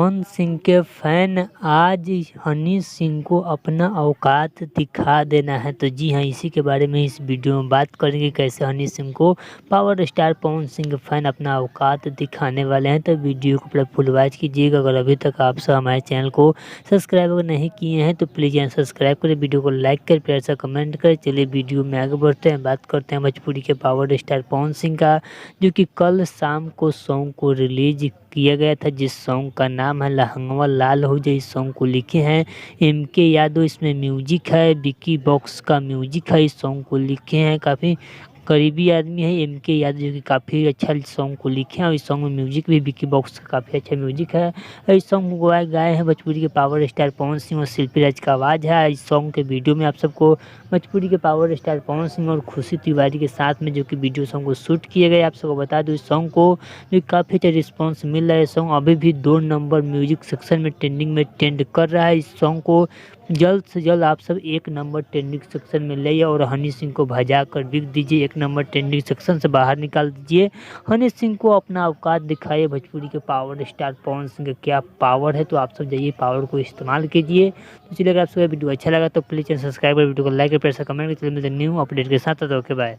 पवन सिंह के फैन आज हनी सिंह को अपना औकात दिखा देना है। तो जी हाँ, इसी के बारे में इस वीडियो में बात करेंगे कैसे हनी सिंह को पावर स्टार पवन सिंह के फैन अपना औकात दिखाने वाले हैं। तो वीडियो को पूरा फुल वॉच कीजिएगा। अगर अभी तक आप सब हमारे चैनल को सब्सक्राइब अगर नहीं किए हैं तो प्लीज़ चैनल सब्सक्राइब करें, वीडियो को लाइक कर प्यार सा कमेंट करें। चलिए वीडियो में आगे बढ़ते हैं, बात करते हैं भोजपुरी के पावर स्टार पवन सिंह का, जो कि कल शाम को सॉन्ग को रिलीज किया गया था, जिस सॉन्ग का नाम है लहंगवा लाल हो जाए। इस सॉन्ग को लिखे हैं MK यादव, इसमें म्यूजिक है विकी बॉक्स का म्यूजिक है। इस सॉन्ग को लिखे हैं काफ़ी करीबी आदमी है MK यादव, जो कि काफ़ी अच्छा सॉन्ग को लिखे हैं और इस सॉन्ग में म्यूजिक भी विकी बॉक्स का काफ़ी अच्छा म्यूजिक है। इस सॉन्ग को गाए हैं भोजपुरी के पावर स्टार पवन सिंह और शिल्पी राज का आवाज़ है। इस सॉन्ग के वीडियो में आप सबको भोजपुरी के पावर स्टार पवन सिंह और खुशी तिवारी के साथ में जो कि वीडियो सॉन्ग को शूट किए गए। आप सबको बता दूँ इस सॉन्ग को जो काफ़ी अच्छा रिस्पॉन्स मिल रहा है। सॉन्ग अभी भी 2 नंबर म्यूजिक सेक्शन में ट्रेंडिंग में ट्रेंड कर रहा है। इस सॉन्ग को जल्द से जल्द आप सब 1 नंबर ट्रेंडिंग सेक्शन में ले और हनी सिंह को भजा कर बिक दीजिए, 1 नंबर ट्रेंडिंग सेक्शन से बाहर निकाल दीजिए। हनी सिंह को अपना औकात दिखाइए। भोजपुरी के पावर स्टार पवन सिंह का क्या पावर है, तो आप सब जाइए पावर को इस्तेमाल कीजिए। तो चलिए अगर आप सब वीडियो अच्छा लगा तो प्लीज़ चैनल सब्सक्राइब कर, वीडियो को लाइक कर, प्यार से कमेंट कर। चलिए मिलते हैं न्यू अपडेट के साथ। Okay bye.